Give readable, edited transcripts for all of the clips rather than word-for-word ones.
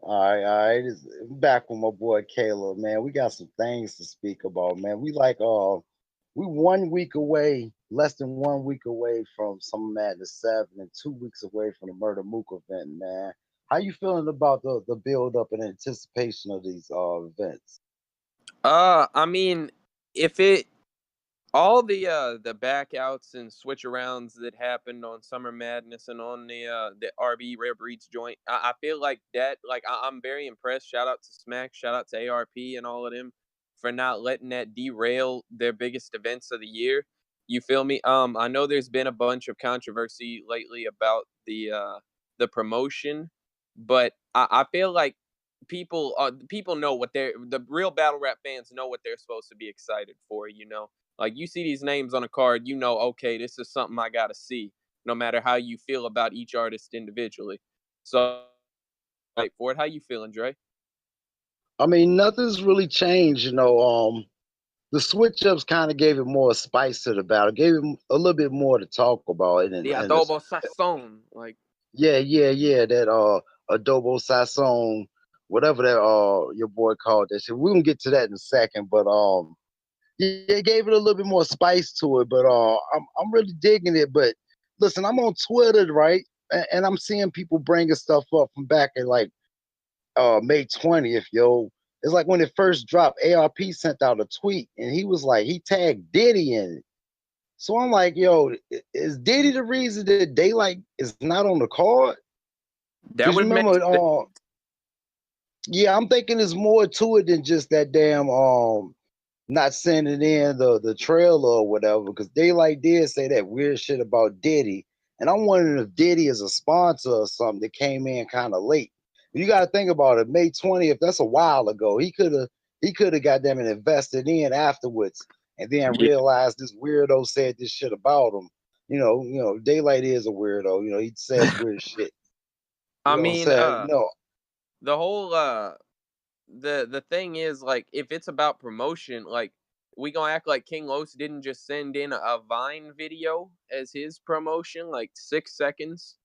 All right. Back with my boy Caleb, man. We got some things to speak about, man. We 1 week away, less than 1 week away from Summer Madness 7 and 2 weeks away from the Murder Mook event, man. How you feeling about the build up and anticipation of these events? I mean, if it all the backouts and switch arounds that happened on Summer Madness and on the RBE Rare Breeds joint, I feel like that. Like I'm very impressed. Shout out to Smack, shout out to ARP and all of them for not letting that derail their biggest events of the year. You feel me? I know there's been a bunch of controversy lately about the promotion, but I feel like people know what the real battle rap fans know what they're supposed to be excited for. Like you see these names on a card, okay, this is something I gotta see, no matter how you feel about each artist individually. So, wait for it. How you feeling, Dre? I mean, nothing's really changed, the switch ups kind of gave it more spice to the battle, gave it a little bit more to talk about, The and it's, adobo sazon, like yeah, that adobo sazon, whatever that your boy called that shit. We're gonna get to that in a second, but yeah, it gave it a little bit more spice to it. But I'm really digging it. But listen, I'm on Twitter, right, and I'm seeing people bringing stuff up from back in like May 20th, yo. It's like when it first dropped, ARP sent out a tweet and he was like, he tagged Diddy in it. So I'm like, yo, is Diddy the reason that Daylyt is not on the card? that Because you would make remember, yeah, I'm thinking there's more to it than just that damn not sending in the trailer or whatever. Because Daylyt did say that weird shit about Diddy, and I'm wondering if Diddy is a sponsor or something that came in kind of late. You got to think about it. May 20th, that's a while ago. He could have got them and invested in afterwards, and then yeah. realized this weirdo said this shit about him. Daylyt is a weirdo. He says weird shit. You I know what I'm mean, saying? the whole the thing is like if it's about promotion, like we gonna act like King Los didn't just send in a Vine video as his promotion, like 6 seconds.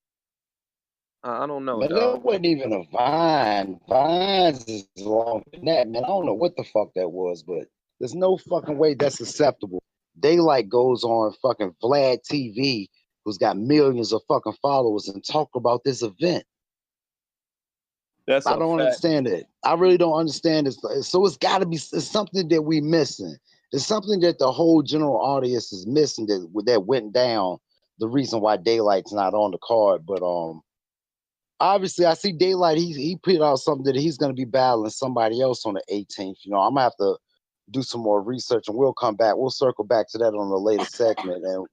I don't know, Man, dog. that wasn't even a Vine. Vines is longer than that, man. I don't know what the fuck that was, but there's no fucking way that's acceptable. Daylyt goes on fucking Vlad TV, who's got millions of fucking followers, and talk about this event. That's I a don't fact. understand it. I really don't understand it. So it's got to be it's something that we missing. It's something that the whole general audience is missing that went down. The reason why Daylight's not on the card, but obviously I see Daylyt. He put out something that he's going to be battling somebody else on the 18th. I'm gonna have to do some more research, and we'll come back. We'll circle back to that on the later segment, and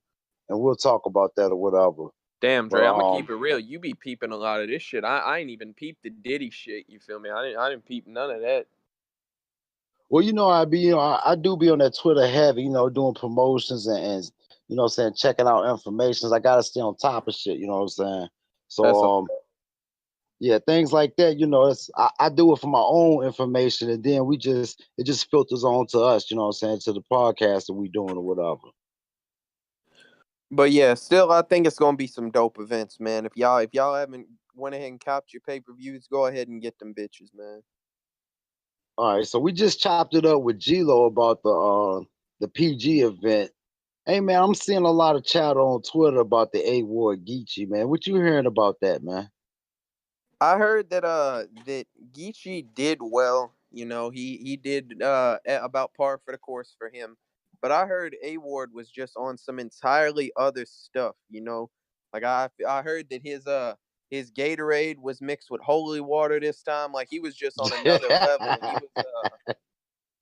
we'll talk about that or whatever. Damn, But Dre, I'm gonna keep it real. You be peeping a lot of this shit. I ain't even peeped the Diddy shit. You feel me? I didn't peep none of that. well, I do be on that Twitter heavy, doing promotions and saying checking out information. I gotta stay on top of shit. You know what I'm saying? So That's a yeah, things like that. I do it for my own information, and then it just filters on to us. You know what I'm saying, to the podcast that we doing or whatever. But yeah, still, I think it's gonna be some dope events, man. If y'all haven't went ahead and copped your pay-per-views, go ahead and get them bitches, man. All right, so we just chopped it up with G-Lo about the PG event. Hey man, I'm seeing a lot of chatter on Twitter about the A Ward Geechee, man. What you hearing about that, man? I heard that Geechee did well. He did about par for the course for him. But I heard A Ward was just on some entirely other stuff. Like I heard that his Gatorade was mixed with holy water this time. Like he was just on another level.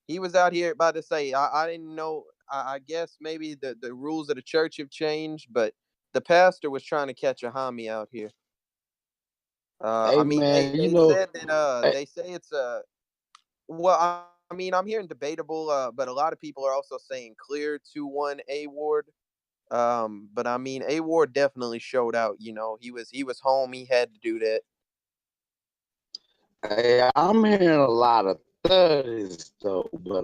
He was out here about to say I didn't know. I guess maybe the rules of the church have changed, but the pastor was trying to catch a homie out here. I Hey mean, man, they said that they say it's a well. I mean, I'm hearing debatable, but a lot of people are also saying clear 2-1 A Ward. But I mean, A Ward definitely showed out. He was home. He had to do that. hey, I'm hearing a lot of 30s though, but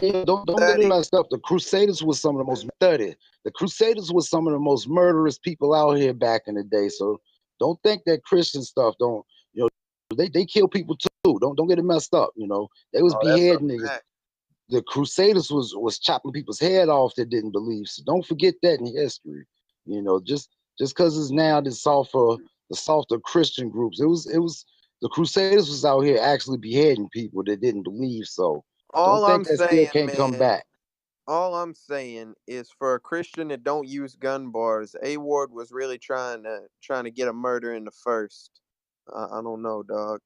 hey, don't get it 30. messed up. The Crusaders was some of the most 30. The Crusaders was some of the most murderous people out here back in the day. So don't think that Christian stuff don't They kill people too. Don't get it messed up. They was Oh, that's a beheading niggas. fact. The Crusaders was chopping people's head off that didn't believe. So don't forget that in history. Just because it's now the softer Christian groups. It was the Crusaders was out here actually beheading people that didn't believe. So don't All think I'm that still saying, can't come man, back. all I'm saying is for a Christian that don't use gun bars, A Ward was really trying to get a murder in the first. I don't know, dog.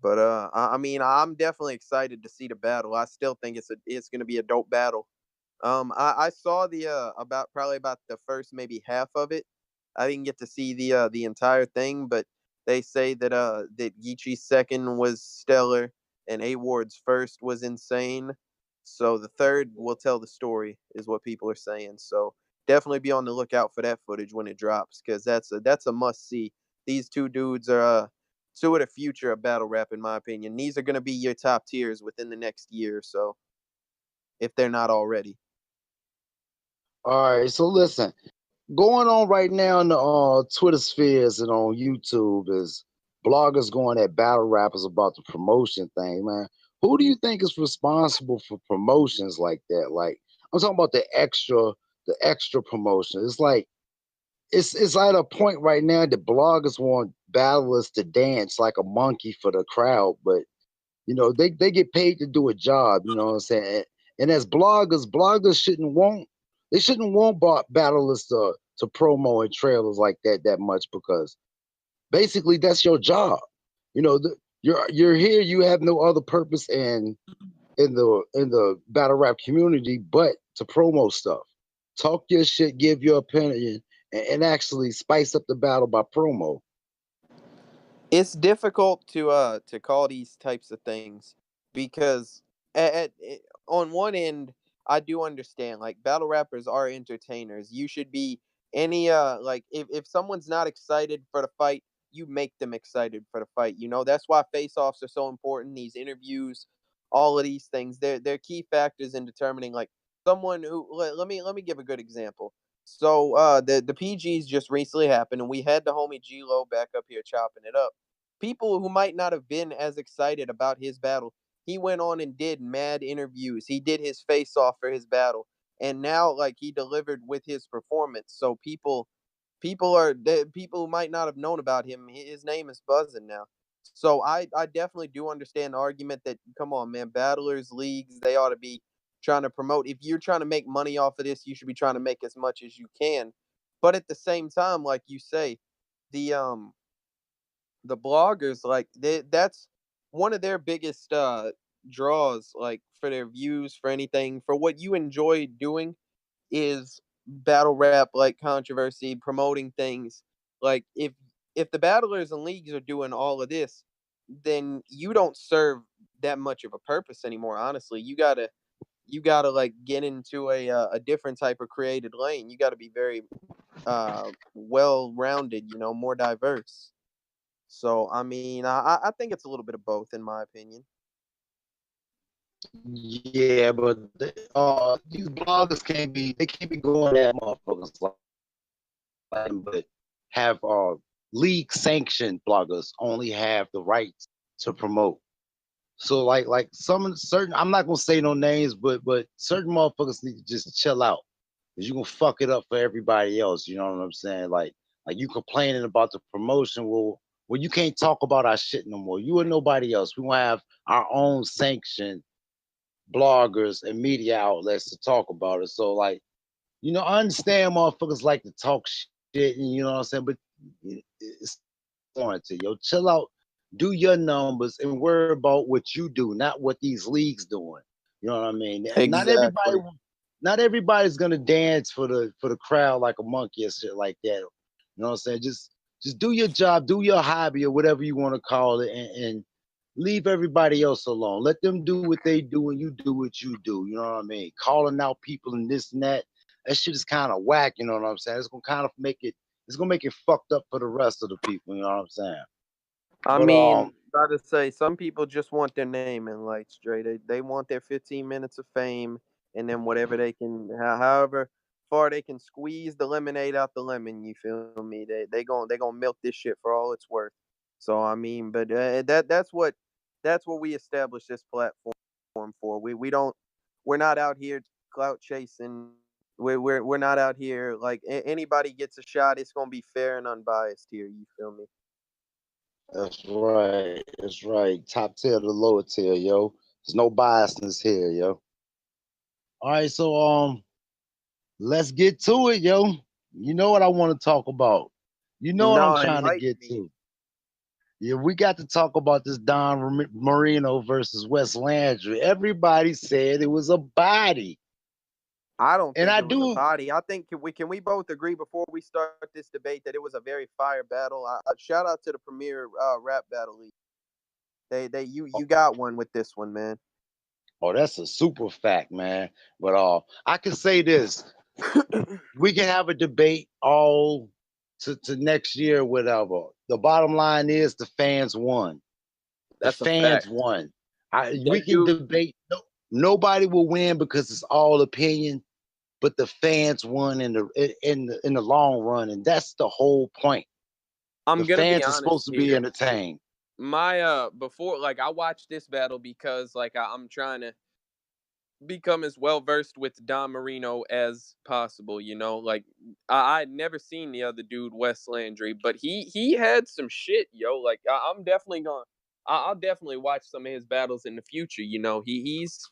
But I mean, I'm definitely excited to see the battle. I still think it's gonna be a dope battle. I saw the probably about the first maybe half of it. I didn't get to see the entire thing, but they say that Geechee's second was stellar and A Ward's first was insane. So the third will tell the story, is what people are saying. So definitely be on the lookout for that footage when it drops, because that's a must see. These two dudes are two of the future of battle rap, in my opinion. These are gonna be your top tiers within the next year or so, if they're not already. All right, so listen, going on right now in the Twitter spheres and on YouTube is bloggers going at battle rappers about the promotion thing, man. Who do you think is responsible for promotions like that? Like, I'm talking about the extra promotion. It's like it's at a point right now that bloggers want battlers to dance like a monkey for the crowd, but they get paid to do a job. You know what I'm saying? And as bloggers shouldn't want battlers to promo and trailers like that much, because basically that's your job. You're here. You have no other purpose in the battle rap community but to promo stuff, talk your shit, give your opinion, and actually spice up the battle by promo. It's difficult to call these types of things because on one end I do understand, like, battle rappers are entertainers. You should be any like, if someone's not excited for the fight, you make them excited for the fight. That's why face offs are so important. These interviews, all of these things, they're key factors in determining, like, someone who let me give a good example. So the PGs just recently happened, and we had the homie G Lo back up here chopping it up. People who might not have been as excited about his battle, he went on and did mad interviews. He did his face off for his battle, and now, like, he delivered with his performance. So people who might not have known about him, his name is buzzing now. So I definitely do understand the argument that, come on, man, battlers leagues, they ought to be trying to promote. If you're trying to make money off of this, you should be trying to make as much as you can. But at the same time, like you say, the um the bloggers, like, that's one of their biggest draws, like, for their views, for anything, for what you enjoy doing, is battle rap, like, controversy, promoting things. Like, if the battlers and leagues are doing all of this, then you don't serve that much of a purpose anymore. Honestly, you gotta like get into a different type of created lane. You got to be very well rounded, more diverse. So, I mean, I think it's a little bit of both, in my opinion. Yeah, but these bloggers they can't be going at motherfuckers but have league sanctioned bloggers only have the rights to promote. So like some certain, I'm not gonna say no names, but certain motherfuckers need to just chill out, because you gonna fuck it up for everybody else. You know what I'm saying? Like you complaining about the promotion. Well, you can't talk about our shit no more. You and nobody else. We gonna have our own sanctioned bloggers and media outlets to talk about it. So like, I understand motherfuckers like to talk shit, and you know what I'm saying, but it's warranted. Yo, chill out, do your numbers, and worry about what you do, not what these leagues doing. You know what I mean? Exactly. Not everybody's gonna dance for the crowd like a monkey or shit like that. You know what I'm saying? Just do your job, do your hobby or whatever you want to call it, and leave everybody else alone. Let them do what they do, and you do what you do. You know what I mean? Calling out people and this and that shit is kind of whack. You know what I'm saying? It's gonna make it fucked up for the rest of the people. You know what I'm saying? I But mean, gotta say, some people just want their name in lights, Dre. They want their 15 minutes of fame, and then whatever they can, however far they can squeeze the lemonade out the lemon. You feel me? They gonna milk this shit for all it's worth. So I mean, but that's what we established this platform for. We're not out here clout chasing. We're not out here like anybody gets a shot. It's gonna be fair and unbiased here. You feel me? That's right. That's right. Top tier to lower tier, yo. There's no biasness here, yo. All right, so let's get to it, yo. You know what I want to talk about. You know what I'm No, trying to enlighten get me. to. Yeah, we got to talk about this Marino versus Wes Landry. Everybody said it was a body. I don't And think I it was a do. body. I think can we both agree before we start this debate that it was a very fire battle. Shout out to the premier rap battle league. You got one with this one, man. Oh, that's a super fact, man. But I can say this. We can have a debate all to next year, whatever. The bottom line is the fans won. The That's a fans fact. won. We That can dude. debate. No, nobody will win because it's all opinion, but the fans won in the long run, and that's the whole point. The I'm gonna be fans are honest supposed to be here. entertained. My before like I watched this battle because like I'm trying to become as well versed with Don Marino as possible. You know, like I'd never seen the other dude, Wes Landry, but he had some shit, yo. Like I'm definitely gonna, I'll definitely watch some of his battles in the future. You know, he's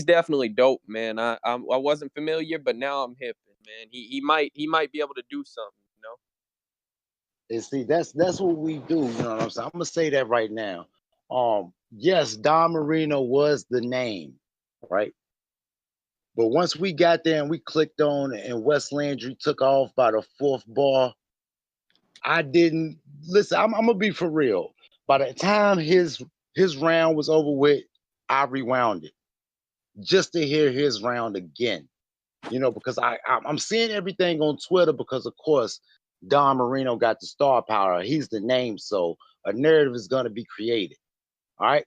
definitely dope, man. I wasn't familiar, but now I'm hip, man. He might be able to do something. You know. And see, that's what we do. You know what I'm saying? I'm gonna say that right now. Yes, Don Marino was the name, right? But once we got there and we clicked on and Wes Landry took off by the fourth bar, I didn't listen. I'm gonna be for real. By the time his round was over with, I rewound it just to hear his round again. You know, because I'm seeing everything on Twitter because of course Don Marino got the star power. He's the name, so a narrative is gonna be created. All right.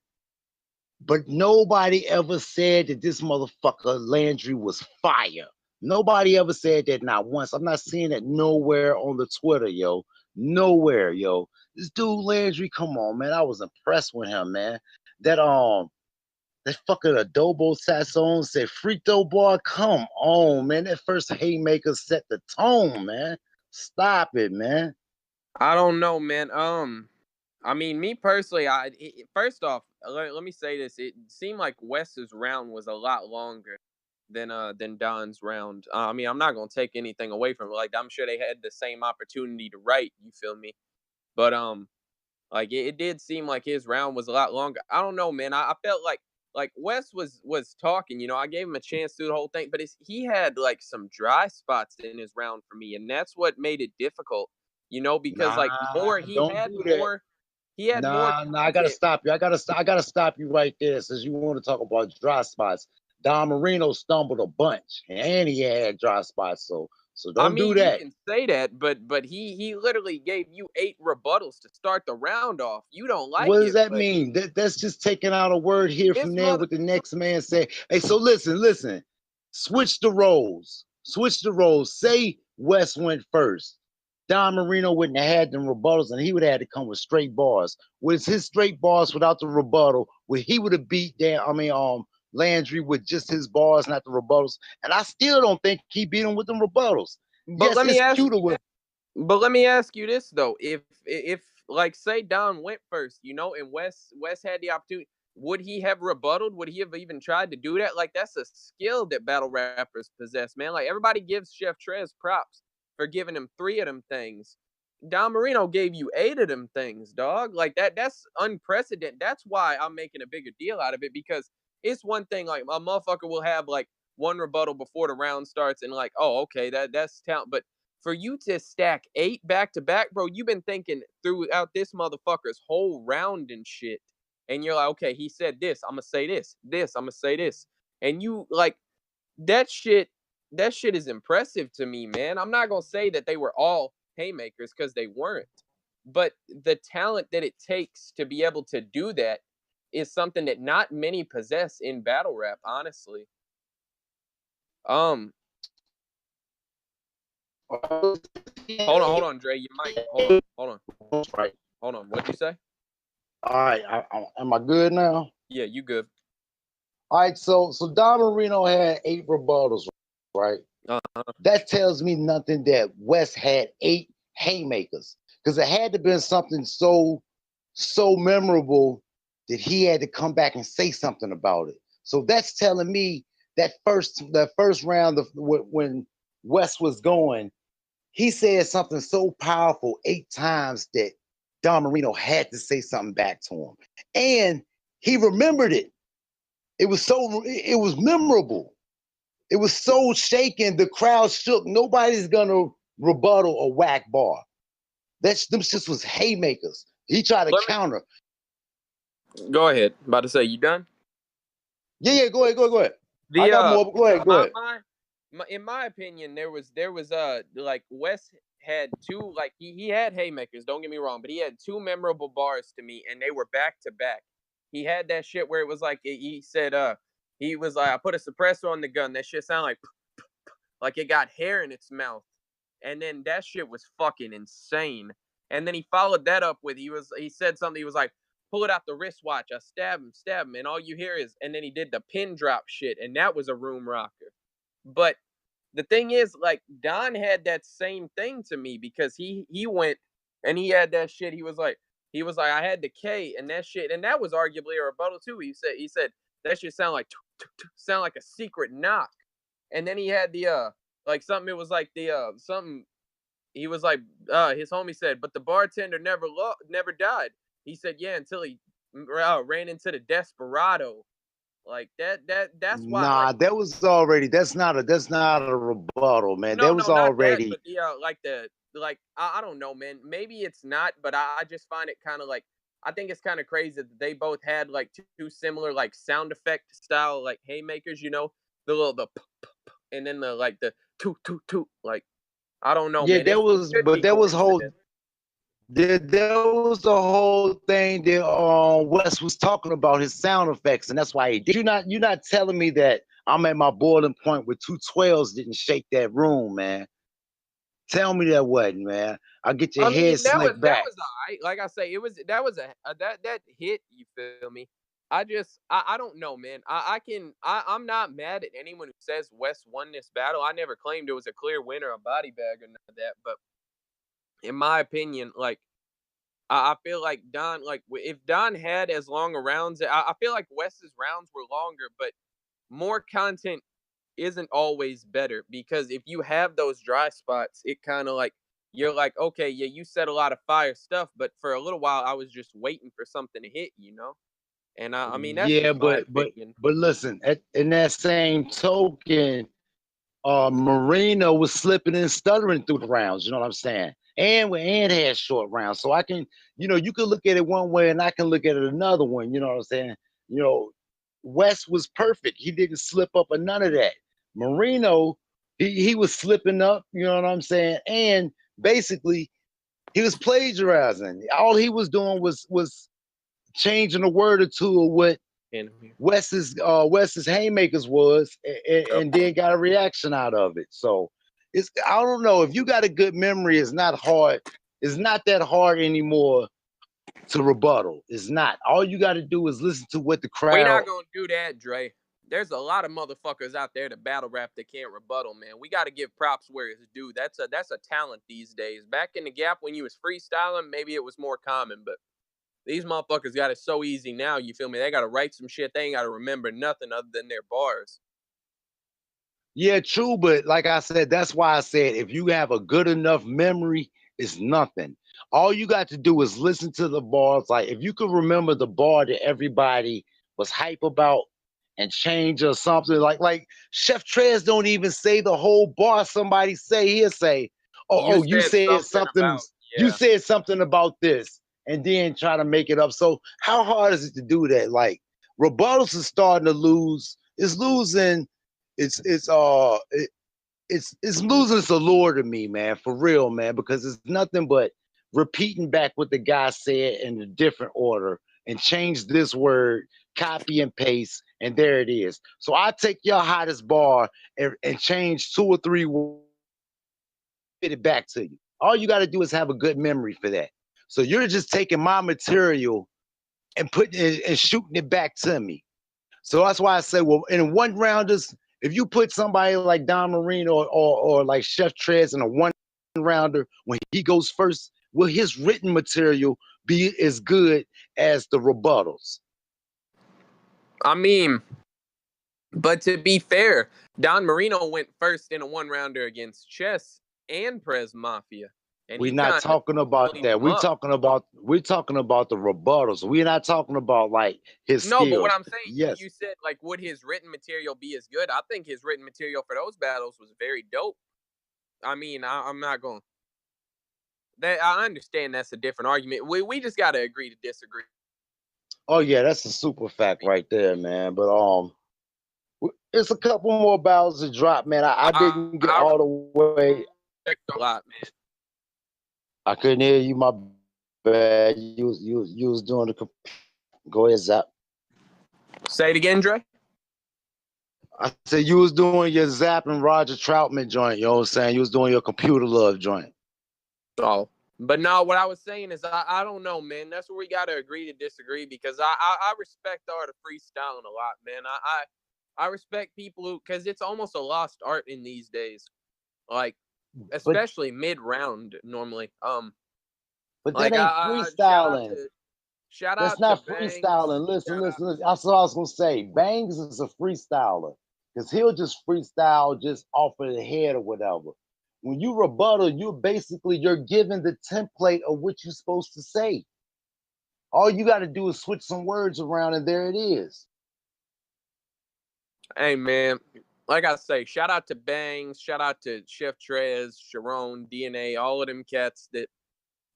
But nobody ever said that this motherfucker Landry was fire. Nobody ever said that, not once. I'm not seeing it nowhere on the Twitter, yo. Nowhere, yo. This dude Landry, come on, man. I was impressed with him, man. That that fucking adobo sazon said frito boy. Come on, man. That first haymaker set the tone, man. Stop it, man. I don't know, man. I mean, me personally, first off, let me say this: it seemed like Wes's round was a lot longer than Don's round. I mean, I'm not gonna take anything away from it. Like, I'm sure they had the same opportunity to write. You feel me? But like it did seem like his round was a lot longer. I don't know, man. I felt like Wes was talking. You know, I gave him a chance through the whole thing, but he had like some dry spots in his round for me, and that's what made it difficult. You know, because like Nah, more don't do that. he had more Nah, I gotta content. stop you. I gotta stop you right there, since you want to talk about dry spots. Don Marino stumbled a bunch, and he had dry spots. So I don't do mean, you that. can say that, but he literally gave you 8 rebuttals to start the round off. You don't like What does it, that but mean? That's just taking out a word here this from there. mother What the next man say? Hey, so listen. Switch the roles. Switch the roles. Say West went first. Don Marino wouldn't have had them rebuttals, and he would have had to come with straight bars. With his straight bars without the rebuttal, where he would have beat down, Landry with just his bars, not the rebuttals. And I still don't think he beat him with them rebuttals. but Yes, let me it's ask cuter with. But let me ask you this though: if like say Don went first, you know, and Wes had the opportunity, would he have rebutted? Would he have even tried to do that? Like that's a skill that battle rappers possess, man. Like everybody gives Chef Trez props for giving him 3 of them things. Don Marino gave you 8 of them things, dog. Like that's unprecedented. That's why I'm making a bigger deal out of it because it's one thing like a motherfucker will have like one rebuttal before the round starts and like, oh, okay, that's talent. But for you to stack 8 back to back, bro, you've been thinking throughout this motherfucker's whole round and shit. And you're like, okay, he said this, I'm gonna say this, I'm gonna say this. And you like that shit, that shit is impressive to me, man. I'm not gonna say that they were all haymakers because they weren't. But the talent that it takes to be able to do that is something that not many possess in battle rap, honestly. Um, hold on, Dre. Your mic. Hold on. Right. Hold on. What'd you say? All right, am I good now? Yeah, you good. All right, so Don Marino had 8 rebuttals, right? Uh-huh. That tells me nothing that West had 8 haymakers, because it had to been something so memorable that he had to come back and say something about it. So that's telling me that first round of when West was going, he said something so powerful 8 times that Don Marino had to say something back to him, and he remembered it. It was memorable. It was so shaken, the crowd shook. Nobody's gonna rebuttal a whack bar. Them shits was haymakers. He tried to Let me counter. go ahead. About to say, you done? Yeah, go ahead. I The got more, but go ahead, go my, ahead. in my opinion, there was like Wes had two, like he had haymakers. Don't get me wrong, but he had two memorable bars to me, and they were back to back. He had that shit where it was like he said he was like, I put a suppressor on the gun. That shit sounded like it got hair in its mouth, and then that shit was fucking insane. And then he followed that up with he said something. He was like, pull it out the wristwatch. I stab him, and all you hear is, and then he did the pin drop shit, and that was a room rocker. But the thing is, like Don had that same thing to me because he went and he had that shit. He was like I had the K and that shit, and that was arguably a rebuttal too. He said that shit sound like a secret knock. And then he had the like something. It was like the something. He was like his homie said, but the bartender never died. He said, yeah, until he ran into the desperado. Like that's why, like, Nah, that's not a rebuttal, man. That no, was no, not that, already but the like I don't know, man. Maybe it's not, but I just find it kind of like, I think it's kind of crazy that they both had like two similar like sound effect style like haymakers, the little and then the like the toot toot toot. Like, I don't know, yeah, man. there It was, could but be there was whole coincidence. there was the whole thing that Wes was talking about his sound effects, and that's why he did. You're not telling me that I'm at my boiling point with 212s didn't shake that room, man. Tell me that wasn't, man. I'll get your I head mean, slicked that back. was alright. Like I say, it was that was that hit. You feel me? I don't know, man. I'm not mad at anyone who says West won this battle. I never claimed it was a clear winner, a body bag, or none of that. But in my opinion, like I feel like Don, like if Don had as long a rounds, I feel like West's rounds were longer, but more content isn't always better, because if you have those dry spots, it kind of like you're like, okay, yeah, you said a lot of fire stuff, but for a little while I was just waiting for something to hit. And I mean, that's Yeah, just my but opinion. but listen, in that same token, Marino was slipping and stuttering through the rounds. You know what I'm saying? And had short rounds, so I can, you can look at it one way and I can look at it another one. You know what I'm saying? You know, West was perfect. He didn't slip up or none of that. Marino, he was slipping up. You know what I'm saying? And basically, he was plagiarizing. All he was doing was changing a word or two of what And Wes's haymakers was, and then got a reaction out of it. So I don't know, if you got a good memory, it's not hard. It's not that hard anymore to rebuttal. It's not. All you got to do is listen to what the we crowd. not gonna do that, Dre. There's a lot of motherfuckers out there that battle rap that can't rebuttal, man. We got to give props where it's due. That's a talent these days. Back in the gap when you was freestyling, maybe it was more common, but these motherfuckers got it so easy now. You feel me? They got to write some shit. They ain't got to remember nothing other than their bars. Yeah, true, but like I said, that's why I said if you have a good enough memory, it's nothing. All you got to do is listen to the bars. Like if you could remember the bar that everybody was hype about and change or something, like Chef Trez don't even say the whole bar. Somebody say, he'll say, You you said said something something, about, yeah. about this, and then try to make it up. So how hard is it to do that? Like rebuttals is starting to lose. It's losing. It's it's uh it, it's losing its allure to me, man, for real, man, because it's nothing but repeating back what the guy said in a different order and change this word, copy and paste, and there it is. So I take your hottest bar and change 2 or 3 words, fit it back to you. All you got to do is have a good memory for that. So you're just taking my material and and shooting it back to me. So that's why I say, well, in one rounders, if you put somebody like Don Marino or like Chef Trez in a one rounder, when he goes first, will his written material be as good as the rebuttals? I mean, but to be fair, Don Marino went first in a one rounder against Chess and Prez Mafia, and We're he not kind of talking about cleaned that. him up. We're talking about the rebuttals. We're not talking about like his No, but what skills. I'm saying, Yes. you said like, would his written material be as good? I think his written material for those battles was very dope. I mean, I'm not going. That I understand that's a different argument. We just got to agree to disagree. Oh yeah, that's a super fact right there, man. But it's a couple more battles to drop, man. I didn't get I all the way. respect a lot, man. I couldn't hear you. My bad. You was doing the. Go ahead, Zap. Say it again, Dre. I said you was doing your Zap and Roger Troutman joint. You know what I'm saying? You was doing your computer love joint. Oh, but no, what I was saying is I don't know, man. That's where we got to agree to disagree because I respect the art of freestyling a lot, man. I respect people who, because it's almost a lost art in these days, like But especially mid round normally. that Like ain't I freestyling. shout That's out to not Bangs. freestyling. Listen, Shout out. listen, listen. That's what I was gonna say. Bangs is a freestyler because he'll just freestyle just off of the head or whatever. When you rebuttal, you're giving the template of what you're supposed to say. All you got to do is switch some words around, and there it is. Hey man, like I say, shout out to Bangs, shout out to Chef Trez, Sharon, DNA, all of them cats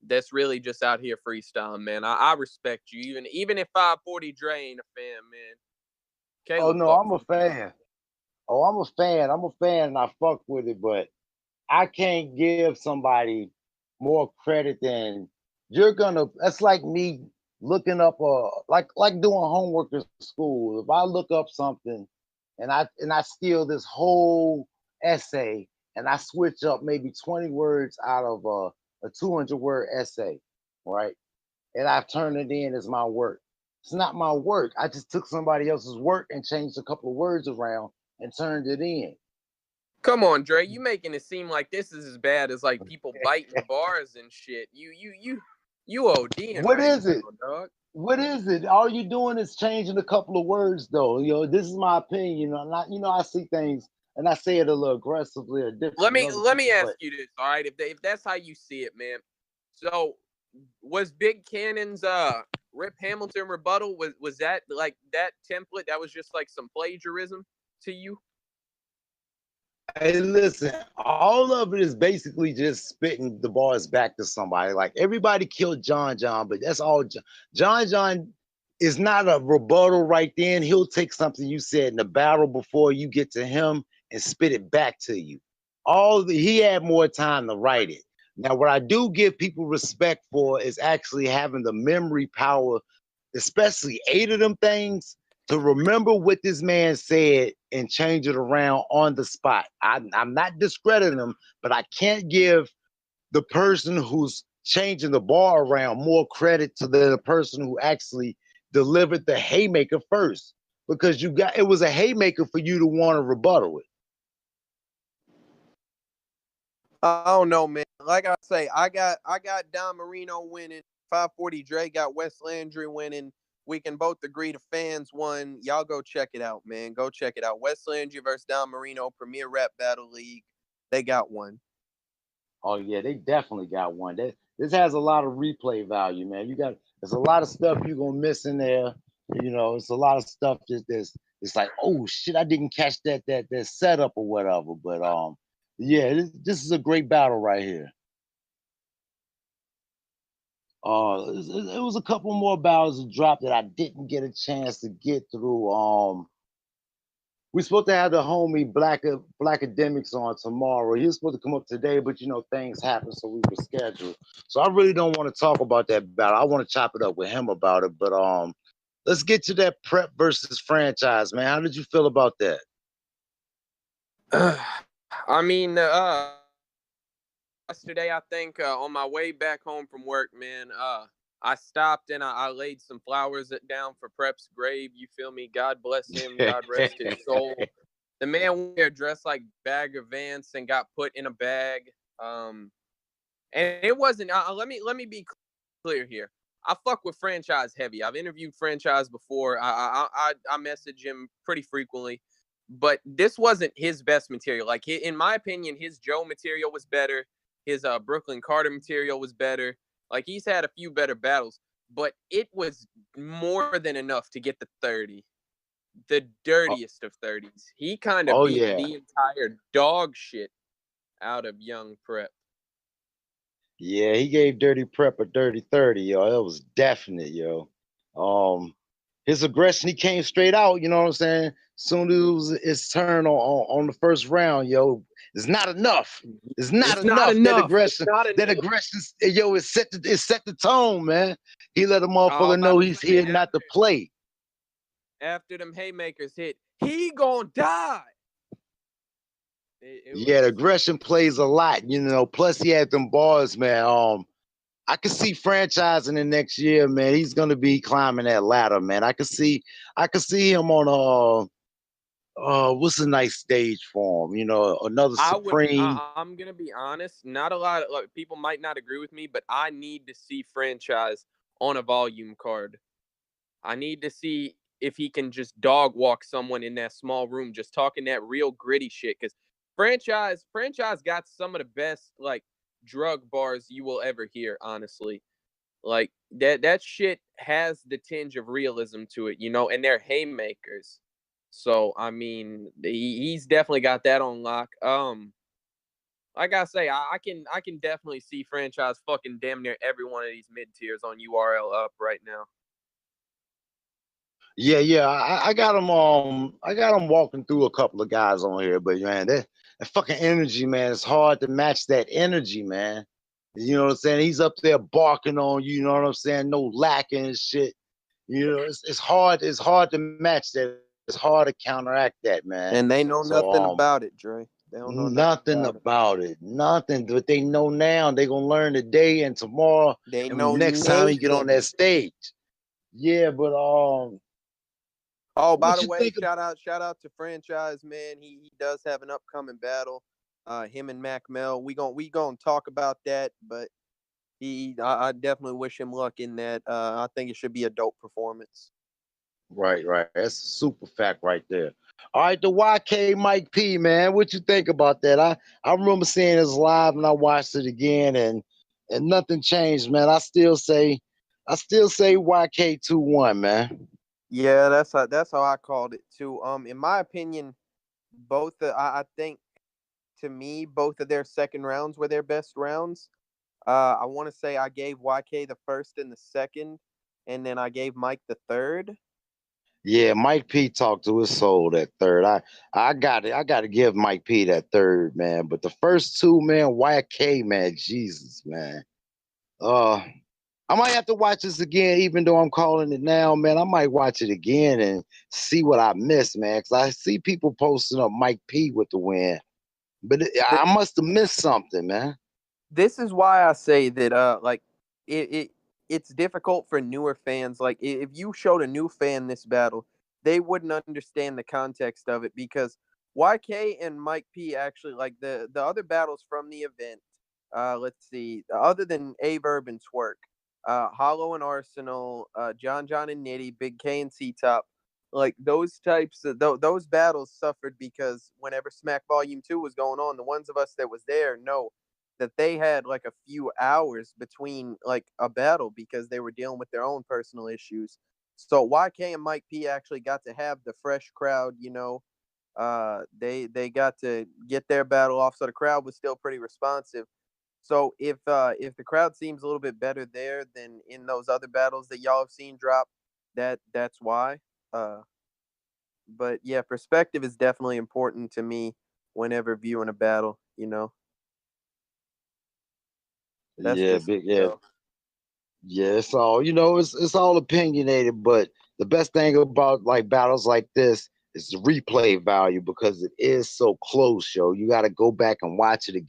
that's really just out here freestyling, man. I respect you, even if 540 Dre ain't a fan, man. Oh Caleb no, fucks I'm a with you. fan. Oh, I'm a fan. I'm a fan, and I fuck with it, but I can't give somebody more credit than you're gonna. That's like me looking up like doing homework in school. If I look up something and I steal this whole essay and I switch up maybe 20 words out of a 200 word essay, right? And I've turned it in as my work. It's not my work. I just took somebody else's work and changed a couple of words around and turned it in. Come on, Dre, you making it seem like this is as bad as like people biting bars and shit. You ODing What right is it? now, dog. What is it? All you doing is changing a couple of words, though. This is my opinion. Not I see things and I say it a little aggressively or different than other Let me people, ask but you this, all right? If that's how you see it, man. So was Big Cannon's Rip Hamilton rebuttal was that like that template that was just like some plagiarism to you? hey, listen, all of it is basically just spitting the bars back to somebody. Like everybody killed John, but that's all. John is not a rebuttal right then. He'll take something you said in the battle before you get to him and spit it back to you. He had more time to write it. Now, what I do give people respect for is actually having the memory power, especially 8 of them things, to remember what this man said and change it around on the spot. I'm not discrediting him, but I can't give the person who's changing the bar around more credit to the person who actually delivered the haymaker first, because it was a haymaker for you to want to rebuttal it. I don't know, man. Like I say, I got Don Marino winning. 540 Dre got Wes Landry winning. We can both agree the fans won. Y'all go check it out, man. Go check it out. Wes Landry versus Don Marino, Premier Rap Battle League. They got one. Oh yeah, they definitely got one. This has a lot of replay value, man. There's a lot of stuff you're gonna miss in there. It's a lot of stuff it's like, oh shit, I didn't catch that setup or whatever. But yeah, this is a great battle right here. It was a couple more battles that dropped that I didn't get a chance to get through. We're supposed to have the homie Black Academics on tomorrow. He was supposed to come up today, but things happen, so we rescheduled. So I really don't want to talk about that battle. I want to chop it up with him about it. But let's get to that prep versus franchise, man. How did you feel about that? I mean, yesterday I think on my way back home from work, man. I stopped and I laid some flowers down for Prep's grave. You feel me? God bless him. God rest his soul. The man went there dressed like Bagger Vance and got put in a bag. And it wasn't. Let me be clear here. I fuck with Franchise heavy. I've interviewed Franchise before. I message him pretty frequently, but this wasn't his best material. Like in my opinion, his Joe material was better. His Brooklyn Carter material was better. Like he's had a few better battles, but it was more than enough to get the 30, the dirtiest of 30s. He kind of beat yeah. the entire dog shit out of young Prep. Yeah, he gave Dirty Prep a dirty 30, yo. That was definite, yo. His aggression, he came straight out, you know what I'm saying? Soon as it was his turn on the first round, yo, it's not enough. It's not enough. That aggression, yo, it set the tone, man. He let a motherfucker know he's here not to play. After them haymakers hit, he gonna die. The aggression plays a lot, you know. Plus, he had them bars, man. I could see Franchise in the next year, man. He's gonna be climbing that ladder, man. I could see him on what's a nice stage for him? You know, another Supreme. I'm gonna be honest. Not a lot of people might not agree with me, but I need to see Franchise on a volume card. I need to see if he can just dog walk someone in that small room, just talking that real gritty shit. Because Franchise got some of the best like drug bars you will ever hear. Honestly, like that shit has the tinge of realism to it, you know, and they're haymakers. So I mean, he's definitely got that on lock. Like I say, I can definitely see Franchise fucking damn near every one of these mid tiers on URL up right now. Yeah. I got him. I got him walking through a couple of guys on here, but man, that fucking energy, man, it's hard to match that energy, man. You know what I'm saying? He's up there barking on you. You know what I'm saying? No lacking and shit. You know, it's hard. It's hard to match that. It's hard to counteract that, man. And they know nothing about it, Dre. They don't know nothing about it. Nothing. But they know now. They gonna learn today and tomorrow. They know next time you get on that stage. Yeah, but oh, by the way, shout out to Franchise, man. He does have an upcoming battle. Him and Mac Mel. We gonna talk about that, but I definitely wish him luck in that. I think it should be a dope performance. Right. That's a super fact right there. All right, the YK Mike P, man. What you think about that? I remember seeing this live and I watched it again and nothing changed, man. I still say YK 2-1, man. Yeah, that's how I called it too. In my opinion, I think to me both of their second rounds were their best rounds. I want to say I gave YK the first and the second, and then I gave Mike the third. Yeah, Mike P talked to his soul that third. I got it. I got to give Mike P that third, man. But the first two, man, YK, man, Jesus, man. I might have to watch this again, even though I'm calling it now, man. I might watch it again and see what I missed, man. Because I see people posting up Mike P with the win, but I must have missed something, man. This is why I say that, like, it's difficult for newer fans. Like, if you showed a new fan this battle, they wouldn't understand the context of it because YK and Mike P actually, like, the other battles from the event, let's see, other than Averb and Twork, Hollow and Arsenal, John and Nitty, Bigg K and C-Top, like, those types of, those battles suffered because whenever Smack Volume 2 was going on, the ones of us that was there know that they had like a few hours between like a battle because they were dealing with their own personal issues. So YK and Mike P actually got to have the fresh crowd, you know. They got to get their battle off, so the crowd was still pretty responsive. So if the crowd seems a little bit better there than in those other battles that y'all have seen drop, that's why. But yeah, perspective is definitely important to me whenever viewing a battle, you know. That's it's all, you know, it's all opinionated, but the best thing about like battles like this is the replay value because it is so close, yo. You got to go back and watch it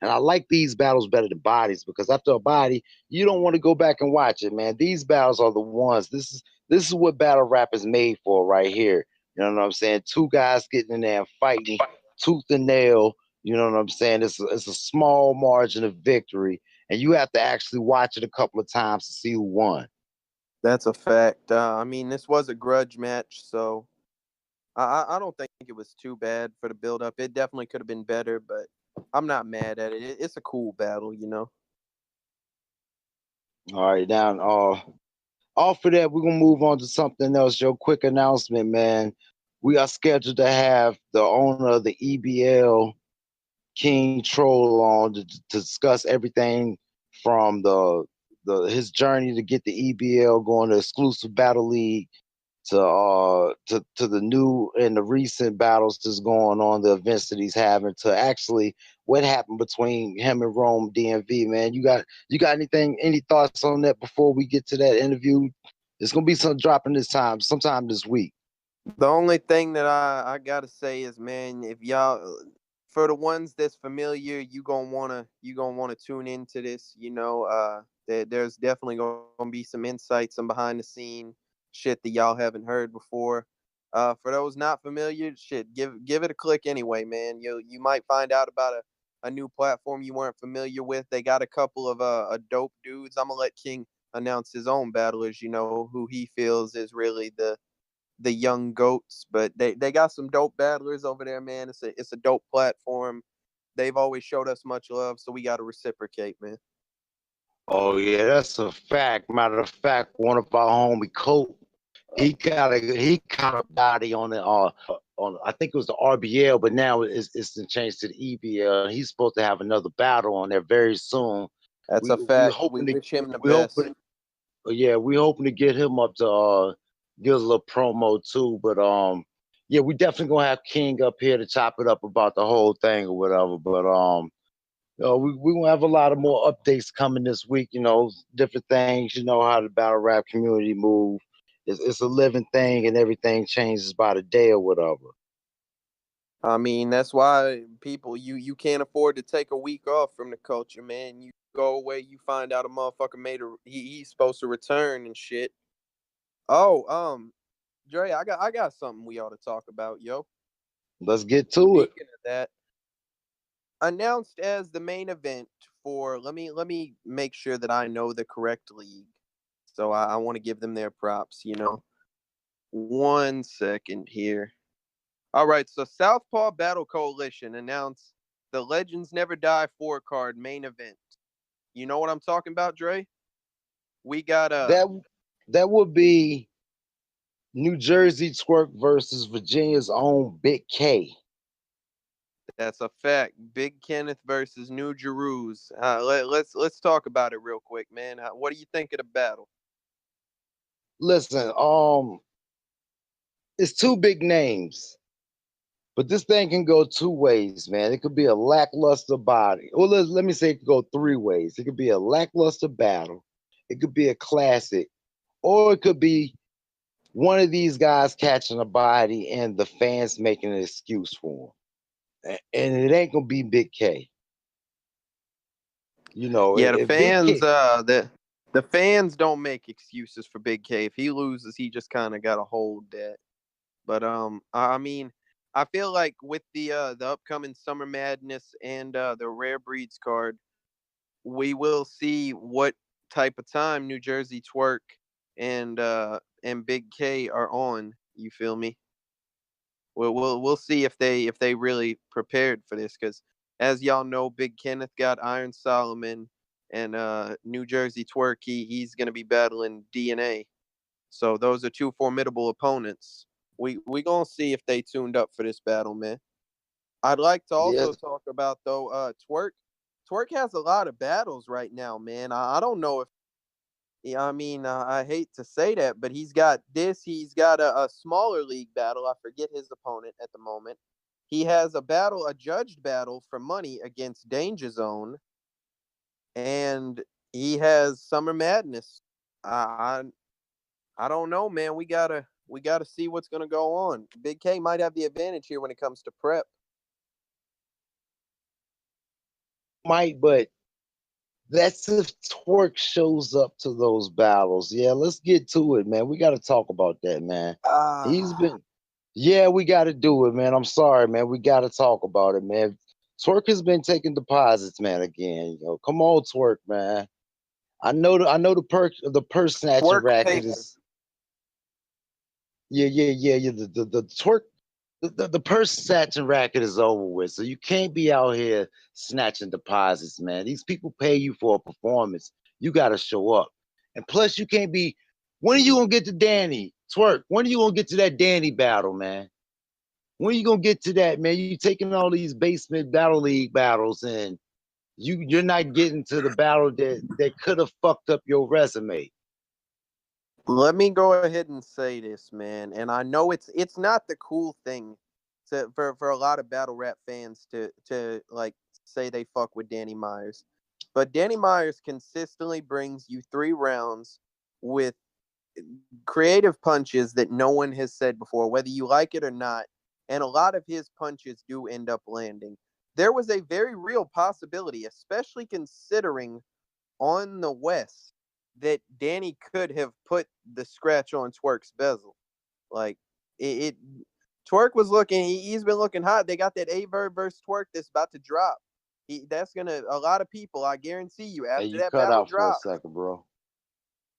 And I like these battles better than bodies because after a body, you don't want to go back and watch it, man. These battles are the ones. This is what battle rap is made for right here. You know what I'm saying? Two guys getting in there and fighting tooth and nail. You know what I'm saying? It's a small margin of victory, and you have to actually watch it a couple of times to see who won. That's a fact. I mean, this was a grudge match, so I don't think it was too bad for the build up. It definitely could have been better, but I'm not mad at it. It's a cool battle, you know. All right, down. Off of that, we're gonna move on to something else. Your quick announcement, man. We are scheduled to have the owner of the EBL, King Troll, on to discuss everything from his journey to get the EBL, going to exclusive battle league, to the new and the recent battles that's going on, the events that he's having, to actually what happened between him and Rome DMV, man. You got any thoughts on that before we get to that interview? It's gonna be some dropping this time, sometime this week. The only thing that I gotta say is, man, if y'all, for the ones that's familiar, you gonna wanna tune into this. You know, there's definitely gonna be some insights, some behind the scene shit that y'all haven't heard before. For those not familiar, shit, give it a click anyway, man. You might find out about a new platform you weren't familiar with. They got a couple of a dope dudes. I'm gonna let King announce his own battlers. You know who he feels is really the young goats, but they got some dope battlers over there, man. It's a dope platform. They've always showed us much love, so we got to reciprocate, man. Oh yeah, that's a fact. Matter of fact, one of our homie Cope, he caught a body on the on, I think it was the RBL, but now it's been changed to the EBL. He's supposed to have another battle on there very soon. That's a We fact. We hoping to wish him the we best. hoping yeah, we hoping to get him up to give us a little promo too. But yeah, we definitely gonna have King up here to chop it up about the whole thing or whatever. But we gonna have a lot of more updates coming this week. You know, different things. You know how the battle rap community move. It's a living thing, and everything changes by the day or whatever. I mean, that's why people you can't afford to take a week off from the culture, man. You go away, you find out a motherfucker made he's supposed to return and shit. Oh, Dre, I got something we ought to talk about, yo. Let's get to it. Speaking of that, announced as the main event for, let me make sure that I know the correct league. So I want to give them their props, you know. 1 second here. All right, so Southpaw Battle Coalition announced the Legends Never Die 4 card main event. You know what I'm talking about, Dre? We got That would be Nu Jerzey Twork versus Virginia's own Bigg K. that's a fact. Big Kenneth versus Nu Jerzey. Let's talk about it real quick, man. What do you think of the battle? Listen, it's two big names, but this thing can go two ways, man. It could be a lackluster body. Well, let me say it could go three ways. It could be a lackluster battle, it could be a classic, or it could be one of these guys catching a body and the fans making an excuse for him. And it ain't gonna be Bigg K. You know, Yeah, if Bigg K, the fans don't make excuses for Big K. If he loses, he just kind of got to hold that. But I mean, I feel like with the upcoming Summer Madness and the Rare Breeds card, we will see what type of time Nu Jerzey Twork and Bigg K are on. You feel me? We'll see if they really prepared for this, because as y'all know, Big Kenneth got Iron Solomon, and Nu Jerzey Twork, he's gonna be battling DNA. So those are two formidable opponents. We gonna see if they tuned up for this battle, man. I'd like to also yes, talk about though Twork. Twork has a lot of battles right now, man. I don't know if, yeah, I mean, I hate to say that, but he's got this. He's got a smaller league battle. I forget his opponent at the moment. He has a judged battle for money against Danger Zone, and he has Summer Madness. I I don't know, man. We gotta see what's gonna go on. Bigg K might have the advantage here when it comes to prep. might, but that's if Twork shows up to those battles. Yeah, let's get to it, man. We got to talk about that, man. He's been, yeah, we got to do it, man. I'm sorry, man. We got to talk about it, man. Twork has been taking deposits, man. Again, come on, Twork, man. I know the purse snatching Twork racket paper. is, yeah. The Twork. The purse snatching racket is over with, so you can't be out here snatching deposits, man. These people pay you for a performance. You got to show up, and plus, you can't be. When are you gonna get to Danny Twork? When are you gonna get to that Danny battle, man? When are you gonna get to that, man? You taking all these basement battle league battles, and you're not getting to the battle that could have fucked up your resume. Let me go ahead and say this, man, and I know it's not the cool thing for a lot of battle rap fans to like say they fuck with Danny Myers, but Danny Myers consistently brings you 3 rounds with creative punches that no one has said before, whether you like it or not, and a lot of his punches do end up landing. There was a very real possibility, especially considering on the West, that Danny could have put the scratch on Twork's bezel. Like it Twork was looking, he's been looking hot. They got that A-Verb versus Twork that's about to drop. That's gonna a lot of people, I guarantee you, Hey, after you that cut battle out for a drops. second, bro.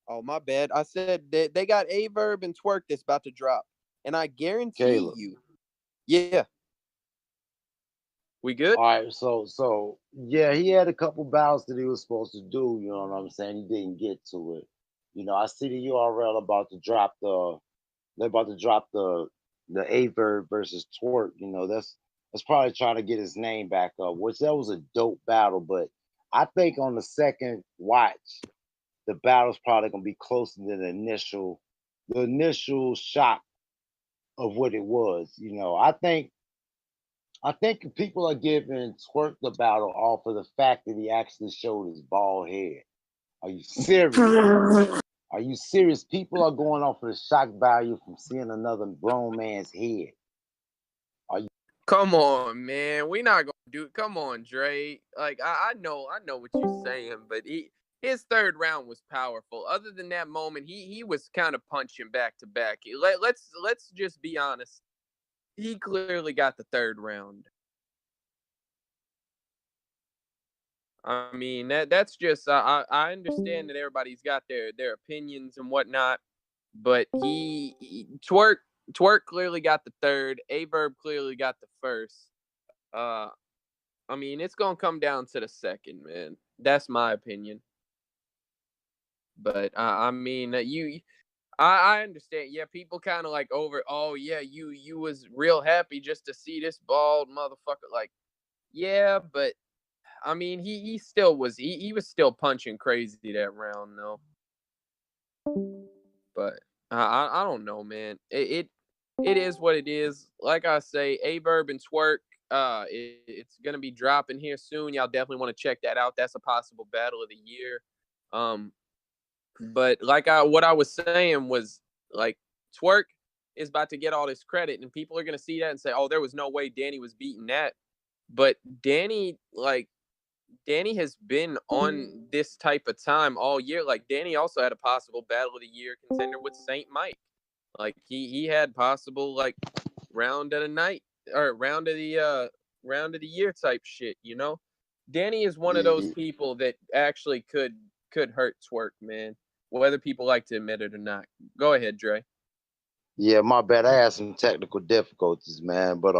Oh, my bad. I said they got A-Verb and Twork that's about to drop. And I guarantee Caleb. you, yeah. We good? All right, so yeah, he had a couple battles that he was supposed to do. You know what I'm saying? He didn't get to it. I see the URL about to drop the Averb versus Twork. That's probably trying to get his name back up. Which that was a dope battle, but I think on the second watch, the battle's probably gonna be closer to the initial shock of what it was. I think people are giving Twork the battle off of the fact that he actually showed his bald head. Are you serious? Are you serious? People are going off of the shock value from seeing another grown man's head. Come on, man. We not gonna do it. Come on, Dre. Like I know what you're saying, but his third round was powerful. Other than that moment, he was kind of punching back to back. Let's just be honest. He clearly got the third round. I mean that's just I understand that everybody's got their opinions and whatnot, but Twork clearly got the third. Averb clearly got the first. Uh, I mean it's gonna come down to the second, man. That's my opinion. But I mean I understand. Yeah, people kind of like over. Oh yeah, you was real happy just to see this bald motherfucker. Like yeah, but I mean, he still was he was still punching crazy that round though. But I don't know, man. It is what it is. Like I say, Averb and Twork, it's gonna be dropping here soon. Y'all definitely want to check that out. That's a possible battle of the year. Um, but what I was saying was like Twork is about to get all this credit, and people are gonna see that and say, "Oh, there was no way Danny was beating that." But Danny has been on this type of time all year. Like Danny also had a possible battle of the year contender with Saint Mike. Like he had possible like round of the night or round of the year type shit, you know? Danny is one of those Yeah, people that actually could hurt Twork, man. Whether people like to admit it or not. Go ahead, Dre. yeah, my bad. I had some technical difficulties, man. But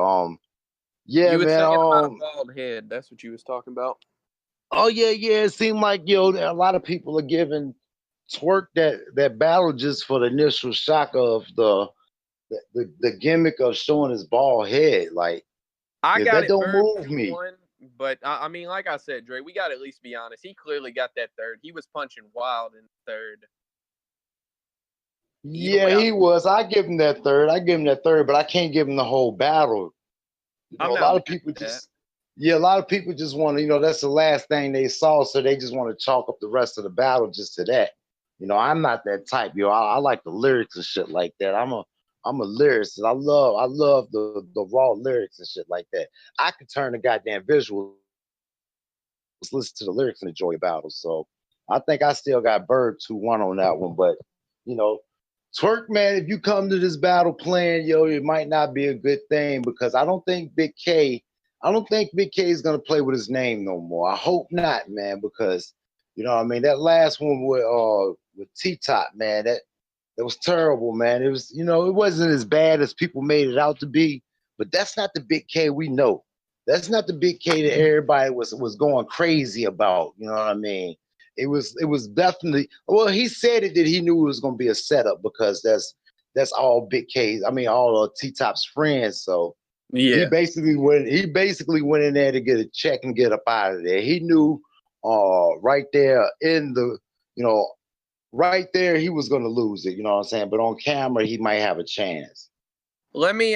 yeah, You were man. saying about a bald head. That's what you was talking about. Oh yeah. It seemed like a lot of people are giving Twork that battle just for the initial shock of the gimmick of showing his bald head. Like, I if got that it don't Bird move me, 2-1, but I mean, like I said, Dre, we got to at least be honest. He clearly got that third. He was punching wild in third. Either yeah, way, he was. I give him that third. But I can't give him the whole battle. I'm A not lot of mad people at that. just, yeah, a lot of people just want to, that's the last thing they saw, so they just want to chalk up the rest of the battle just to that. I'm not that type, I like the lyrics and shit like that. I'm a lyricist. I love the raw lyrics and shit like that. I could turn the goddamn visuals listen to the lyrics and enjoy battles. So I think I still got Bird 2-1 on that one. But you know, Twork, man, if you come to this battle playing, yo, it might not be a good thing because I don't think Bigg K is gonna play with his name no more. I hope not, man, because you know what I mean, that last one with T-Top, man, that was terrible, man. It was, you know, it wasn't as bad as people made it out to be, but that's not the Bigg K we know. That's not the Bigg K that everybody was going crazy about. You know what I mean? It was definitely, well, he said it that he knew it was gonna be a setup because that's all Bigg K's, I mean all of T-Top's friends. So he Yeah. basically went in there to get a check and get up out of there. He knew right there in the, you know, right there he was gonna lose it, you know what I'm saying? But on camera he might have a chance. Let me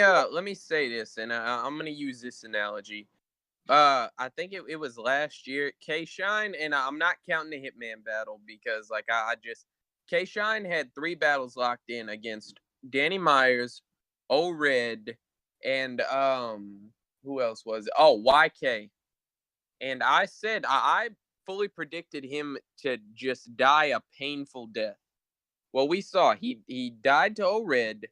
say this, and I'm gonna use this analogy. I think it was last year. K Shine, and I'm not counting the Hitman battle because like I just K Shine had 3 battles locked in against Danny Myers, O Red, and who else was it? Oh, YK. And I said I fully predicted him to just die a painful death. Well, we saw he died to O Red.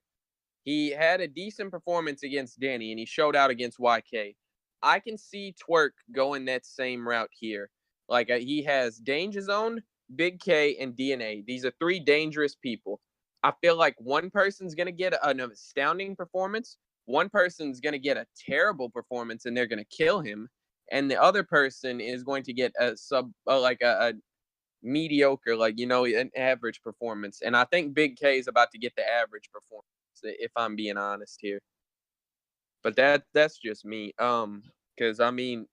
He had a decent performance against Danny, and he showed out against YK. I can see Twork going that same route here. Like he has Danger Zone, Bigg K, and DNA. These are 3 dangerous people. I feel like one person's gonna get an astounding performance, one person's gonna get a terrible performance, and they're gonna kill him, and the other person is going to get a a mediocre, like, you know, an average performance. And I think Bigg K is about to get the average performance, if I'm being honest here. But that's just me. Because I mean,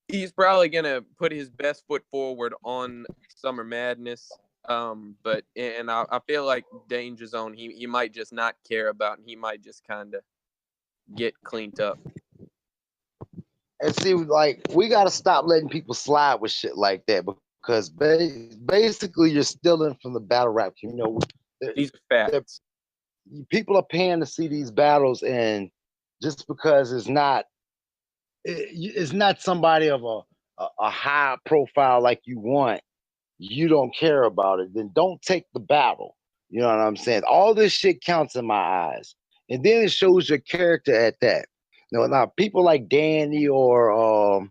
he's probably gonna put his best foot forward on Summer Madness. But and I feel like Danger Zone, he might just not care about, and he might just kind of get cleaned up. And see, like, we gotta stop letting people slide with shit like that because basically you're stealing from the battle rap. You know, These are facts. people are paying to see these battles, and just because it's not somebody of a high profile like you want, you don't care about it, then don't take the battle. You know what I'm saying? All this shit counts in my eyes. And then it shows your character at that. Now people like Danny or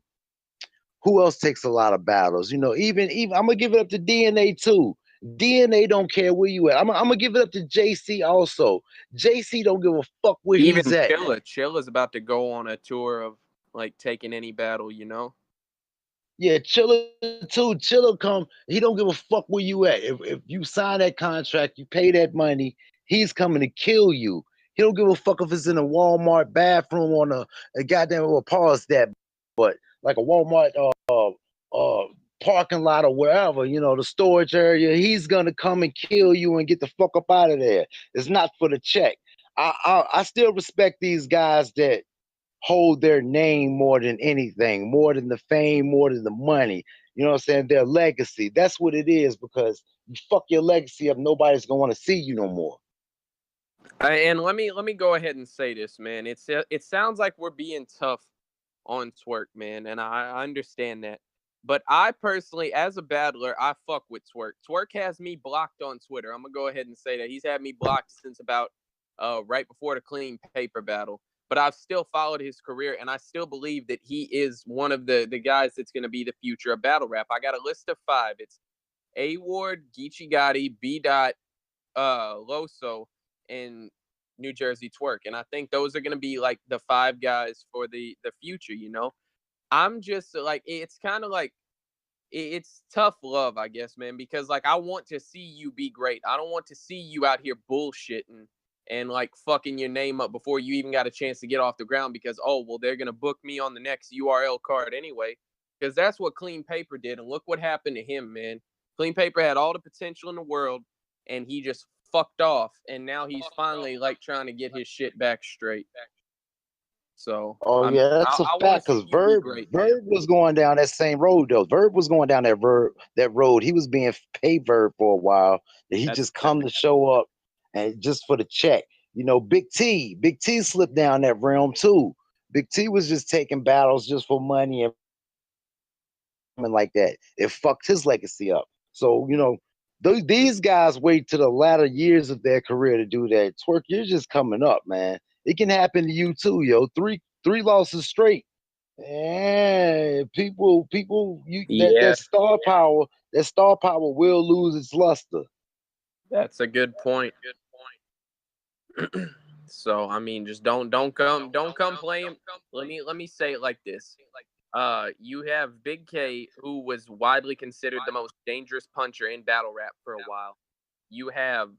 who else takes a lot of battles? You know, even I'm gonna give it up to DNA too. DNA don't care where you at. I'm gonna give it up to JC also. JC don't give a fuck where Even he's at. Chilla's about to go on a tour of like taking any battle, you know? Yeah, Chiller too. Chiller come. He don't give a fuck where you at. If you sign that contract, you pay that money. He's coming to kill you. He don't give a fuck if it's in a Walmart bathroom on a goddamn, well, pause that, but like a Walmart parking lot or wherever, you know, the storage area. He's gonna come and kill you and get the fuck up out of there. It's not for the check. I still respect these guys that hold their name more than anything, more than the fame, more than the money. You know what I'm saying? Their legacy. That's what it is, because you fuck your legacy up, nobody's gonna want to see you no more. And let me go ahead and say this, man. It sounds like we're being tough on Twork, man, and I understand that. But I personally, as a battler, I fuck with Twork. Twork has me blocked on Twitter. I'm gonna go ahead and say that he's had me blocked since about right before the Clean Paper battle. But I've still followed his career, and I still believe that he is one of the guys that's gonna be the future of battle rap. I got a list of 5. It's A Ward, Geechee Gotti, B. Dot, Loso, and Nu Jerzey Twork. And I think those are going to be like the 5 guys for the future, you know? I'm just like, it's kind of like, it's tough love, I guess, man, because like I want to see you be great. I don't want to see you out here bullshitting and like fucking your name up before you even got a chance to get off the ground because, oh, well, they're going to book me on the next URL card anyway. Because that's what Clean Paper did. And look what happened to him, man. Clean Paper had all the potential in the world, and he just fucked off. And now he's finally like trying to get his shit back straight. So, Oh I mean, yeah, that's a I want fact. to Cause see you be Verb great, man. Verb was going down that same road though. Verb was going down that road. He was being paid Verb for a while. That he That's just come to show up and just for the check. You know, Bigg T slipped down that realm too. Bigg T was just taking battles just for money and like that. It fucked his legacy up. So, you know, these guys wait to the latter years of their career to do that. Twork, you're just coming up, man. It can happen to you too, yo. Three losses straight. And people, Yeah, that star power will lose its luster. that's a good point. So I mean, just don't come playing. Let me say it like this. You have Bigg K, who was widely considered the most dangerous puncher in battle rap for a while. You have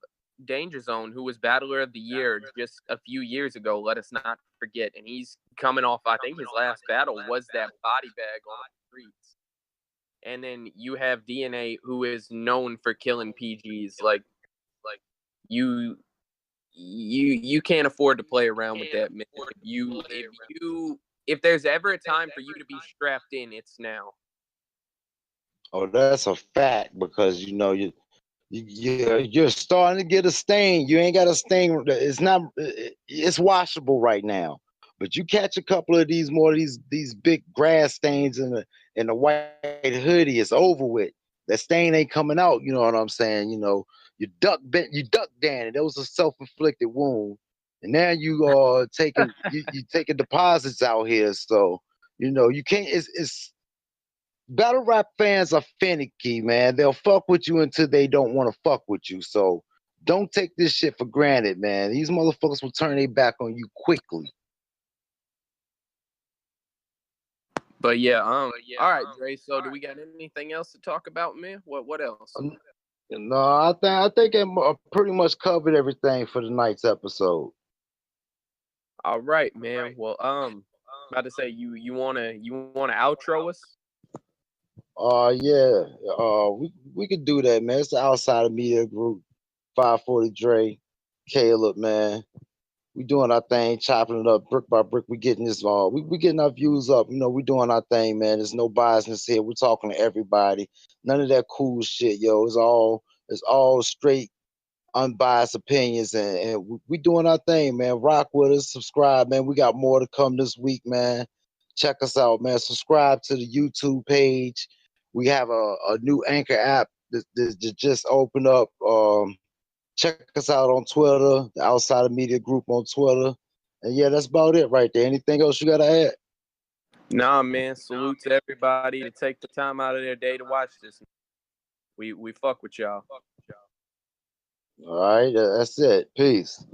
Danger Zone, who was Battler of the Year just a few years ago. Let us not forget, and he's coming off. I think his last battle was that body bag on the streets. And then you have DNA, who is known for killing PGs. Like you can't afford to play around with that, man. If there's ever a time for you to be strapped in, it's now. Oh, that's a fact because you know you're starting to get a stain. You ain't got a stain. It's washable right now. But you catch a couple of these big grass stains in the white hoodie, it's over with. That stain ain't coming out. You know what I'm saying? You know, you duck down. That was a self-inflicted wound, and now you are taking you taking deposits out here. So you know you can't. It's battle rap fans are finicky, man. They'll fuck with you until they don't want to fuck with you. So don't take this shit for granted, man. These motherfuckers will turn their back on you quickly. But yeah, all right, Dre. So do we got anything else to talk about, man? What else? No, I think I pretty much covered everything for tonight's episode. All right, man. Well, about to say you wanna outro us? Yeah. We could do that, man. It's the Outsider Media Group, 540 Dre, Caleb, man. We doing our thing, chopping it up brick by brick. We getting this we getting our views up. You know, we doing our thing, man. There's no biasness here. We're talking to everybody. None of that cool shit, yo. It's all straight, unbiased opinions, and we doing our thing, man. Rock with us, subscribe, man. We got more to come this week, man. Check us out, man. Subscribe to the YouTube page. We have a new Anchor app that just opened up. Check us out on Twitter, the Outsider Media Group on Twitter. And yeah, that's about it right there. Anything else you got to add? Nah, man. Salute to everybody to take the time out of their day to watch this. We fuck with y'all. All right, that's it. Peace.